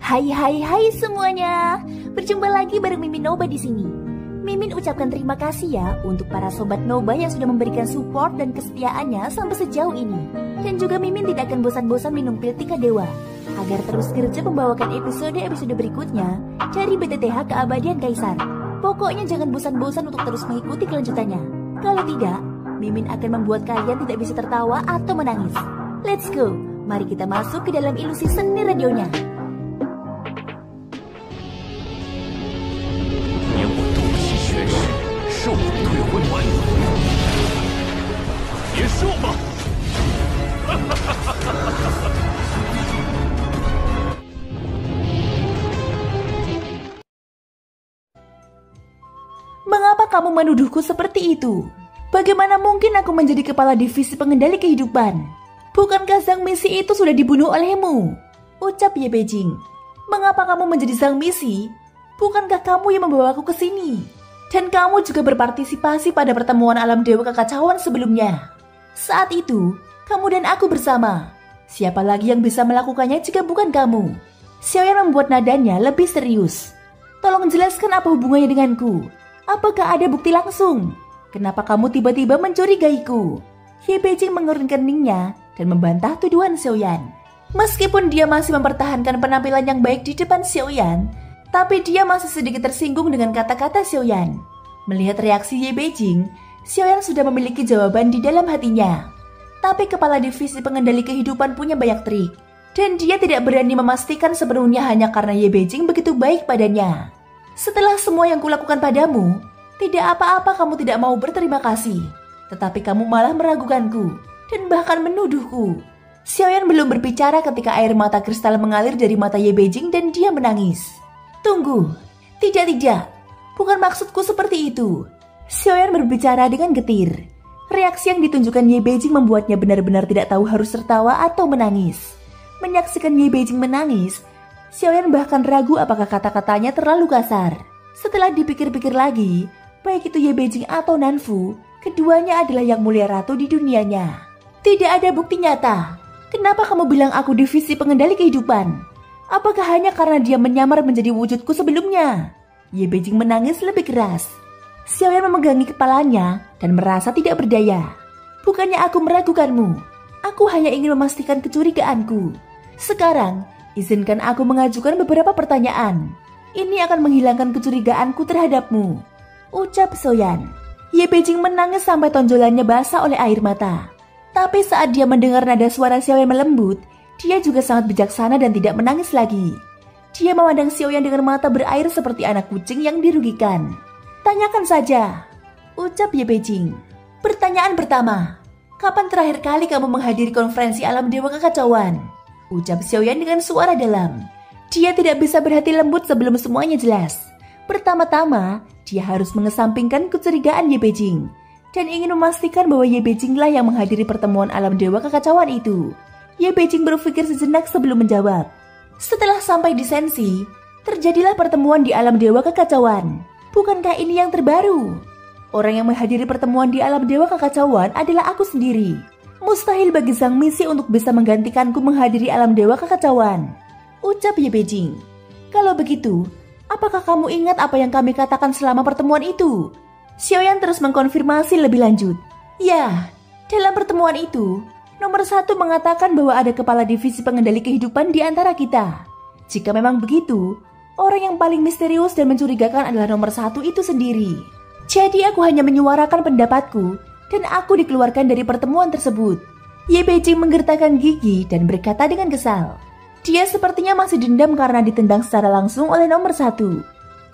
Hai hai hai semuanya. Berjumpa lagi bareng Mimin Noba di sini. Mimin ucapkan terima kasih ya untuk para sobat Noba yang sudah memberikan support dan kesetiaannya sampai sejauh ini. Dan juga Mimin tidak akan bosan-bosan minum pil Tika Dewa agar terus kerja membawakan episode-episode berikutnya dari BTTH Keabadian Kaisar. Pokoknya jangan bosan-bosan untuk terus mengikuti kelanjutannya. Kalau tidak, Mimin akan membuat kalian tidak bisa tertawa atau menangis. Let's go, mari kita masuk ke dalam ilusi seni radionya. Mengapa kamu menuduhku seperti itu? Bagaimana mungkin aku menjadi kepala divisi pengendali kehidupan? Bukankah Zhang Misi itu sudah dibunuh olehmu? Ucap Ye Beijing. Mengapa kamu menjadi Zhang Misi? Bukankah kamu yang membawaku ke sini? Dan kamu juga berpartisipasi pada pertemuan alam dewa kekacauan sebelumnya. Saat itu, kamu dan aku bersama. Siapa lagi yang bisa melakukannya jika bukan kamu? Xiaoyan membuat nadanya lebih serius. Tolong jelaskan apa hubungannya denganku. Apakah ada bukti langsung? Kenapa kamu tiba-tiba mencurigaiku? Ye Beijing mengerutkan keningnya dan membantah tuduhan Xiaoyan. Meskipun dia masih mempertahankan penampilan yang baik di depan Xiaoyan, tapi dia masih sedikit tersinggung dengan kata-kata Xiaoyan. Melihat reaksi Ye Beijing, Xiaoyan sudah memiliki jawaban di dalam hatinya. Tapi kepala divisi pengendali kehidupan punya banyak trik, dan dia tidak berani memastikan sepenuhnya hanya karena Ye Beijing begitu baik padanya. Setelah semua yang kulakukan padamu, tidak apa-apa kamu tidak mau berterima kasih, tetapi kamu malah meragukanku dan bahkan menuduhku. Xiaoyan belum berbicara ketika air mata kristal mengalir dari mata Ye Beijing dan dia menangis. Tunggu, tidak, bukan maksudku seperti itu. Xiaoyan berbicara dengan getir. Reaksi yang ditunjukkan Ye Beijing membuatnya benar-benar tidak tahu harus tertawa atau menangis. Menyaksikan Ye Beijing menangis, Xiaoyan bahkan ragu apakah kata-katanya terlalu kasar. Setelah dipikir-pikir lagi, baik itu Ye Beijing atau Nanfu, keduanya adalah yang mulia ratu di dunianya. Tidak ada bukti nyata. Kenapa kamu bilang aku divisi pengendali kehidupan? Apakah hanya karena dia menyamar menjadi wujudku sebelumnya? Ye Beijing menangis lebih keras. Xiaoyan memegangi kepalanya dan merasa tidak berdaya. Bukannya aku meragukanmu. Aku hanya ingin memastikan kecurigaanku. Sekarang, izinkan aku mengajukan beberapa pertanyaan. Ini akan menghilangkan kecurigaanku terhadapmu. Ucap Xiaoyan. Ye Beijing menangis sampai tonjolannya basah oleh air mata. Tapi saat dia mendengar nada suara Xiaoyan melembut, dia juga sangat bijaksana dan tidak menangis lagi. Dia memandang Xiaoyan dengan mata berair seperti anak kucing yang dirugikan. Tanyakan saja, ucap Ye Beijing. Pertanyaan pertama, kapan terakhir kali kamu menghadiri konferensi alam dewa kekacauan? Ucap Xiaoyan dengan suara dalam. Dia tidak bisa berhati lembut sebelum semuanya jelas. Pertama-tama, dia harus mengesampingkan kecurigaan Ye Beijing dan ingin memastikan bahwa Ye Beijing lah yang menghadiri pertemuan alam dewa kekacauan itu. Ye Beijing berpikir sejenak sebelum menjawab. Setelah sampai di Sensi, terjadilah pertemuan di alam dewa kekacauan. Bukankah ini yang terbaru? Orang yang menghadiri pertemuan di alam dewa kekacauan adalah aku sendiri. Mustahil bagi Zhang Misi untuk bisa menggantikanku menghadiri alam dewa kekacauan. Ucap Ye Beijing. Kalau begitu, apakah kamu ingat apa yang kami katakan selama pertemuan itu? Xiaoyan terus mengkonfirmasi lebih lanjut. Ya, dalam pertemuan itu, Nomor 1 mengatakan bahwa ada kepala divisi pengendali kehidupan di antara kita. Jika memang begitu, orang yang paling misterius dan mencurigakan adalah nomor 1 itu sendiri. Jadi aku hanya menyuarakan pendapatku dan aku dikeluarkan dari pertemuan tersebut. Ye Beijing menggertakkan gigi dan berkata dengan kesal. Dia sepertinya masih dendam karena ditendang secara langsung oleh nomor 1.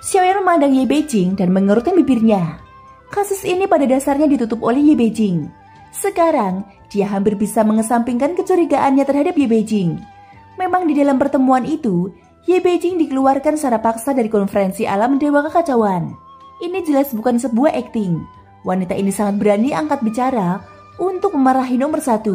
Xiaoyan memandang Ye Beijing dan mengerutkan bibirnya. Kasus ini pada dasarnya ditutup oleh Ye Beijing. Sekarang, dia hampir bisa mengesampingkan kecurigaannya terhadap Ye Beijing. Memang di dalam pertemuan itu, Ye Beijing dikeluarkan secara paksa dari konferensi alam dewa kekacauan. Ini jelas bukan sebuah akting. Wanita ini sangat berani angkat bicara untuk memarahi nomor 1.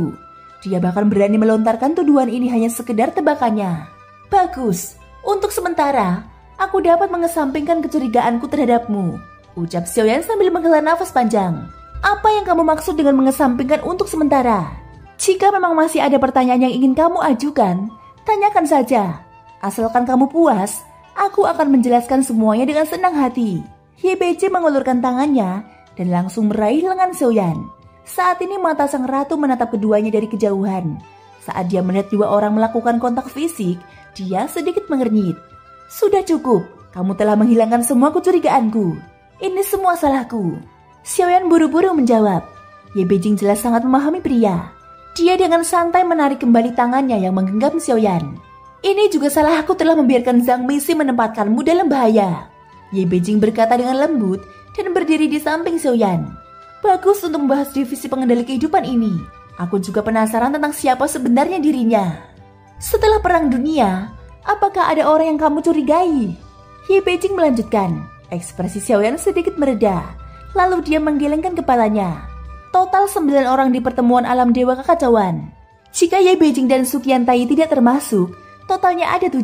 Dia bahkan berani melontarkan tuduhan ini hanya sekedar tebakannya. Bagus, untuk sementara, aku dapat mengesampingkan kecurigaanku terhadapmu, ucap Xiaoyan sambil menghela nafas panjang. Apa yang kamu maksud dengan mengesampingkan untuk sementara? Jika memang masih ada pertanyaan yang ingin kamu ajukan, tanyakan saja. Asalkan kamu puas, aku akan menjelaskan semuanya dengan senang hati. Ye Beijing mengulurkan tangannya dan langsung meraih lengan Xiaoyan. Saat ini mata sang ratu menatap keduanya dari kejauhan. Saat dia melihat dua orang melakukan kontak fisik, dia sedikit mengernyit. Sudah cukup, kamu telah menghilangkan semua kecurigaanku. Ini semua salahku. Xiaoyan buru-buru menjawab. Ye Beijing jelas sangat memahami pria. Dia dengan santai menarik kembali tangannya yang menggenggam Xiaoyan. Ini juga salahku telah membiarkan Zhang Misi menempatkanmu dalam bahaya. Ye Beijing berkata dengan lembut dan berdiri di samping Xiaoyan. Bagus untuk membahas divisi pengendali kehidupan ini. Aku juga penasaran tentang siapa sebenarnya dirinya. Setelah perang dunia, apakah ada orang yang kamu curigai? Ye Beijing melanjutkan. Ekspresi Xiaoyan sedikit mereda. Lalu dia menggelengkan kepalanya. Total 9 orang di pertemuan alam dewa kekacauan. Jika Ye Beijing dan Suqian Tai tidak termasuk, totalnya ada 7.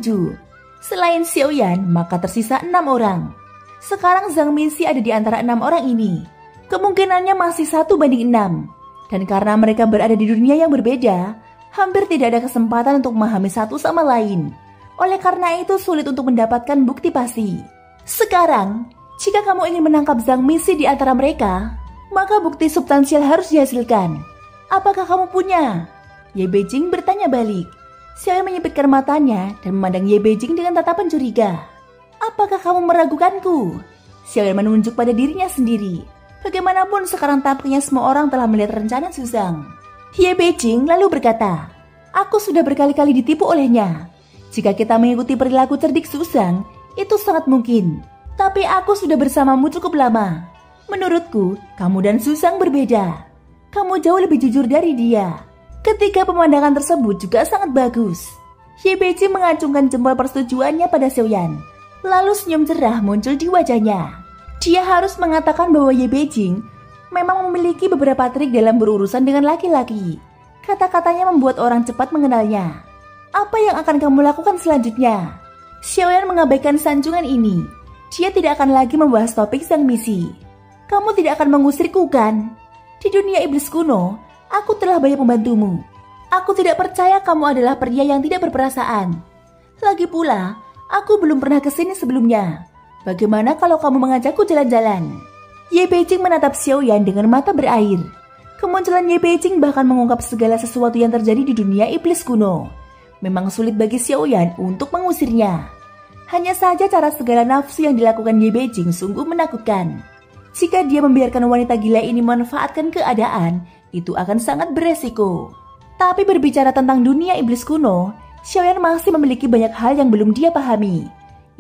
Selain Xiaoyan, maka tersisa 6 orang. Sekarang Zhang Misi ada di antara 6 orang ini. Kemungkinannya masih 1:6. Dan karena mereka berada di dunia yang berbeda, hampir tidak ada kesempatan untuk memahami satu sama lain. Oleh karena itu sulit untuk mendapatkan bukti pasti. Sekarang, jika kamu ingin menangkap Zhang Misi di antara mereka, maka bukti substansial harus dihasilkan. Apakah kamu punya? Ye Beijing bertanya balik. Xiaoyan menyipitkan matanya dan memandang Ye Beijing dengan tatapan curiga. Apakah kamu meragukanku? Xiaoyan menunjuk pada dirinya sendiri. Bagaimanapun sekarang tampaknya semua orang telah melihat rencana Zhang. Ye Beijing lalu berkata, aku sudah berkali-kali ditipu olehnya. Jika kita mengikuti perilaku cerdik Zhang, itu sangat mungkin. Tapi aku sudah bersamamu cukup lama. Menurutku, kamu dan Zhang berbeda. Kamu jauh lebih jujur dari dia. Ketiga pemandangan tersebut juga sangat bagus. Ye Beijing mengacungkan jempol persetujuannya pada Xiaoyan. Lalu senyum cerah muncul di wajahnya. Dia harus mengatakan bahwa Ye Beijing memang memiliki beberapa trik dalam berurusan dengan laki-laki. Kata-katanya membuat orang cepat mengenalnya. Apa yang akan kamu lakukan selanjutnya? Xiaoyan mengabaikan sanjungan ini. Dia tidak akan lagi membahas topik Zhang Misi. Kamu tidak akan mengusirku kan? Di dunia iblis kuno, aku telah banyak membantumu. Aku tidak percaya kamu adalah pria yang tidak berperasaan. Lagi pula, aku belum pernah kesini sebelumnya. Bagaimana kalau kamu mengajakku jalan-jalan? Ye Beijing menatap Xiaoyan dengan mata berair. Kemunculan Ye Beijing bahkan mengungkap segala sesuatu yang terjadi di dunia iblis kuno. Memang sulit bagi Xiaoyan untuk mengusirnya. Hanya saja cara segala nafsu yang dilakukan Ye Beijing sungguh menakutkan. Jika dia membiarkan wanita gila ini memanfaatkan keadaan, itu akan sangat beresiko. Tapi berbicara tentang dunia iblis kuno, Xiaoyan masih memiliki banyak hal yang belum dia pahami.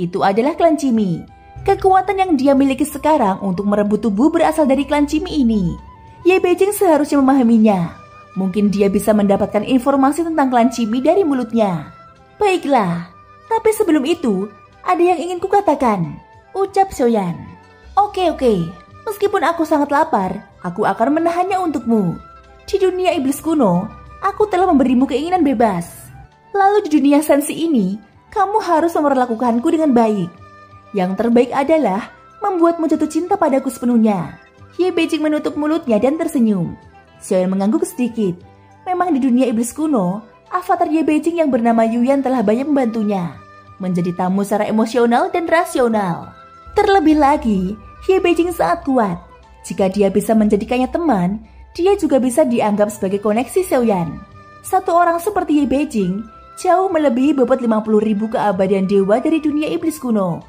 Itu adalah klan Cimi. Kekuatan yang dia miliki sekarang untuk merebut tubuh berasal dari klan Cimi ini. Ye Beijing seharusnya memahaminya. Mungkin dia bisa mendapatkan informasi tentang klan Cimi dari mulutnya. Baiklah, tapi sebelum itu, ada yang ingin kukatakan, ucap Xiaoyan. Oke, meskipun aku sangat lapar, aku akan menahannya untukmu. Di dunia iblis kuno, aku telah memberimu keinginan bebas. Lalu di dunia sensi ini, kamu harus memperlakukanku dengan baik. Yang terbaik adalah membuatmu jatuh cinta padaku sepenuhnya. Ye Beijing menutup mulutnya dan tersenyum. Xiaoyan mengangguk sedikit. Memang di dunia iblis kuno, avatar Ye Beijing yang bernama Yuyan telah banyak membantunya. Menjadi tamu secara emosional dan rasional. Terlebih lagi, Ye Beijing sangat kuat. Jika dia bisa menjadikannya teman, dia juga bisa dianggap sebagai koneksi Xiaoyan. Satu orang seperti Ye Beijing jauh melebihi bobot 50.000 keabadian dewa dari dunia iblis kuno.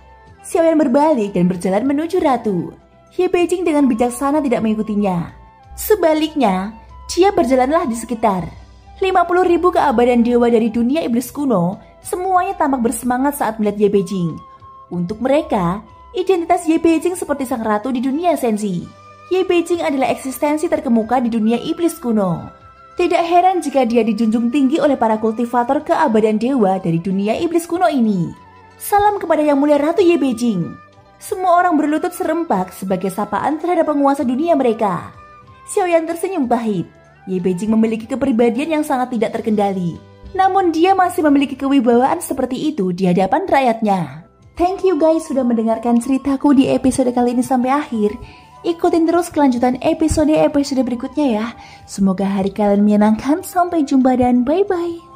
Xiaoyan berbalik dan berjalan menuju ratu. Ye Beijing dengan bijaksana tidak mengikutinya. Sebaliknya, dia berjalanlah di sekitar. 50.000 keabadian dewa dari dunia iblis kuno semuanya tampak bersemangat saat melihat Ye Beijing. Untuk mereka, identitas Ye Beijing seperti sang ratu di dunia sensi. Ye Beijing adalah eksistensi terkemuka di dunia iblis kuno. Tidak heran jika dia dijunjung tinggi oleh para kultivator keabadian dewa dari dunia iblis kuno ini. Salam kepada Yang Mulia Ratu Ye Beijing. Semua orang berlutut serempak sebagai sapaan terhadap penguasa dunia mereka. Xiaoyan tersenyum pahit. Ye Beijing memiliki kepribadian yang sangat tidak terkendali. Namun dia masih memiliki kewibawaan seperti itu di hadapan rakyatnya. Thank you guys sudah mendengarkan ceritaku di episode kali ini sampai akhir. Ikutin terus kelanjutan episode berikutnya ya. Semoga hari kalian menyenangkan. Sampai jumpa dan bye-bye.